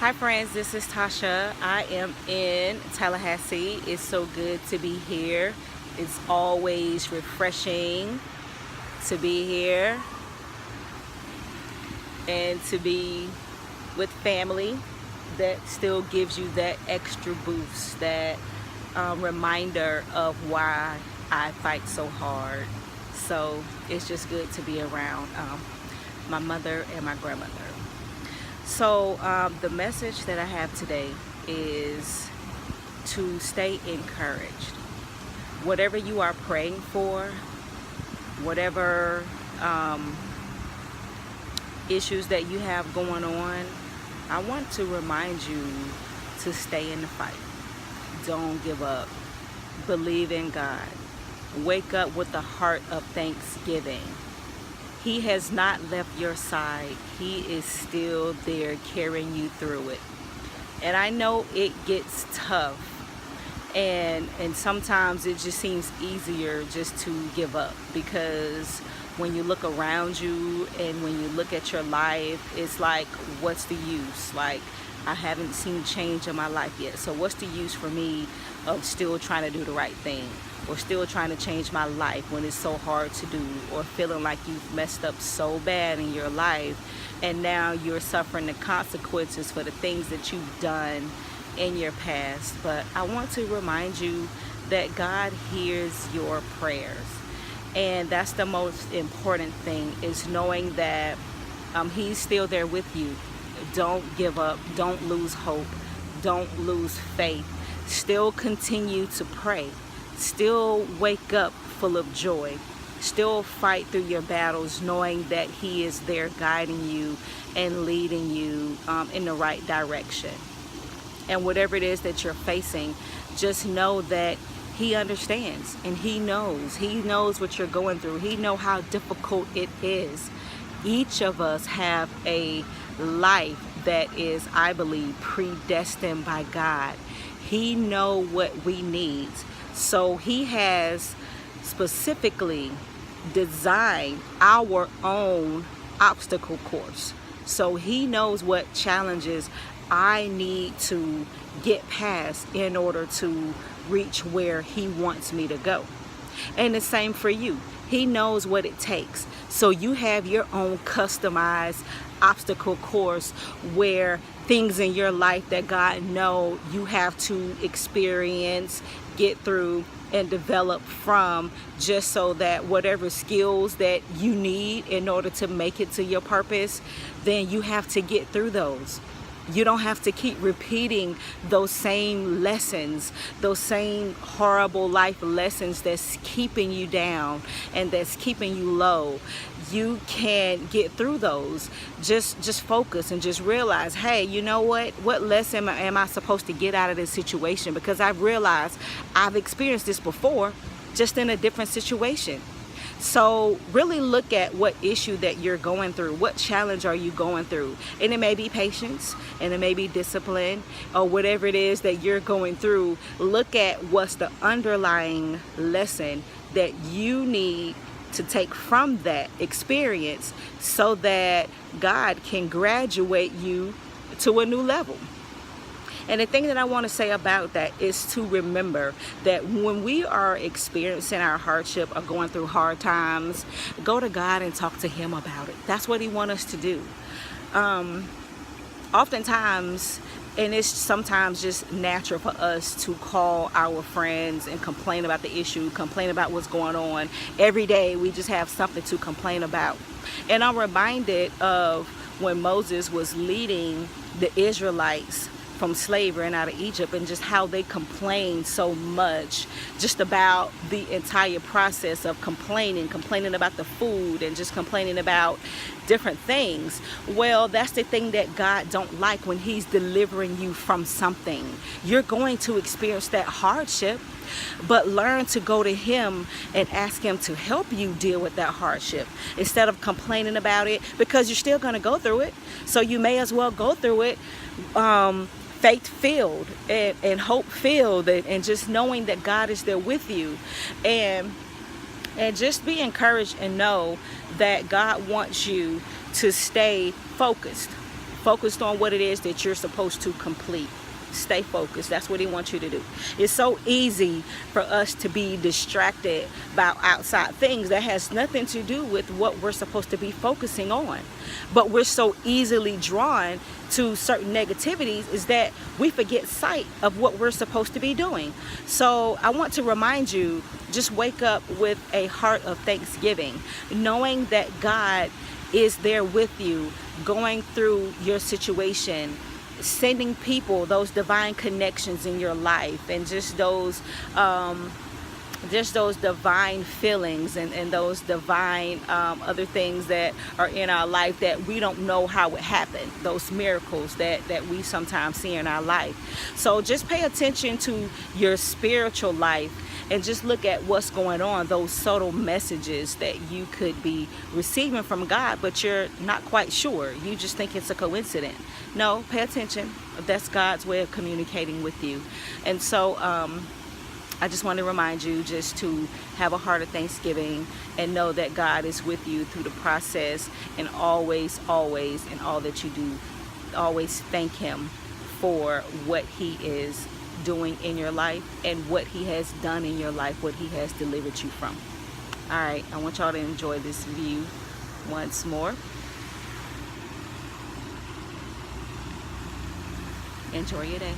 Hi friends, this is Tasha. I am in Tallahassee. It's so good to be here. It's always refreshing to be here and to be with family that still gives you that extra boost, that reminder of why I fight so hard. So it's just good to be around my mother and my grandmother. So the message that I have today is to stay encouraged. Whatever you are praying for, whatever issues that you have going on, I want to remind you to stay in the fight. Don't give up. Believe in God. Wake up with a heart of thanksgiving. He has not left your side. He is still there carrying you through it. And I know it gets tough. And sometimes it just seems easier just to give up, because when you look around you and when you look at your life, it's like, what's the use? Like, I haven't seen change in my life yet. So what's the use for me of still trying to do the right thing, or still trying to change my life when it's so hard to do, or feeling like you've messed up so bad in your life and now you're suffering the consequences for the things that you've done in your past. But I want to remind you that God hears your prayers, and that's the most important thing, is knowing that He's still there with you. Don't give up. Don't lose hope. Don't lose faith. Still continue to pray. Still wake up full of joy. Still fight through your battles, knowing that He is there guiding you and leading you in the right direction. And whatever it is that you're facing, just know that He understands and He knows. He knows what you're going through. He knows how difficult it is. Each of us have a life that is, I believe, predestined by God. He knows what we need. So He has specifically designed our own obstacle course. So He knows what challenges I need to get past in order to reach where He wants me to go. And the same for you. He knows what it takes. So you have your own customized obstacle course, where things in your life that God knows you have to experience, get through, and develop from, just so that whatever skills that you need in order to make it to your purpose, then you have to get through those. You don't have to keep repeating those same lessons, those same horrible life lessons that's keeping you down and that's keeping you low. You can get through those. Just focus and just realize, hey, you know what? What lesson am I supposed to get out of this situation? Because I've realized I've experienced this before, just in a different situation. So really look at what issue that you're going through. What challenge are you going through? And it may be patience, and it may be discipline, or whatever it is that you're going through. Look at what's the underlying lesson that you need to take from that experience, so that God can graduate you to a new level. And the thing that I want to say about that is to remember that when we are experiencing our hardship or going through hard times, go to God and talk to Him about it. That's what He wants us to do. Oftentimes, and it's sometimes just natural for us to call our friends and complain about the issue, complain about what's going on. Every day we just have something to complain about. And I'm reminded of when Moses was leading the Israelites from slavery and out of Egypt, and just how they complained so much just about the entire process of complaining about the food, and just complaining about different things. Well, that's the thing that God don't like when He's delivering you from something. You're going to experience that hardship, but learn to go to Him and ask Him to help you deal with that hardship instead of complaining about it, because you're still going to go through it. So you may as well go through it faith-filled and hope-filled, and just knowing that God is there with you. And just be encouraged and know that God wants you to stay focused. focused on what it is that you're supposed to complete. Stay focused. That's what he wants you to do. It's so easy for us to be distracted by outside things that has nothing to do with what we're supposed to be focusing on. But we're so easily drawn to certain negativities is that we forget sight of what we're supposed to be doing. So I want to remind you, just wake up with a heart of thanksgiving, knowing that God is there with you, going through your situation, sending people those divine connections in your life, and just those divine feelings and those divine other things that are in our life that we don't know how it happened, those miracles that we sometimes see in our life. So just pay attention to your spiritual life and just look at what's going on, those subtle messages that you could be receiving from God, but you're not quite sure. You just think it's a coincidence. No, pay attention. That's God's way of communicating with you. And so I just want to remind you just to have a heart of thanksgiving and know that God is with you through the process, and always, always, in all that you do, always thank him for what he is doing in your life and what he has done in your life, what he has delivered you from. All right, I want y'all to enjoy this view once more. Enjoy your day.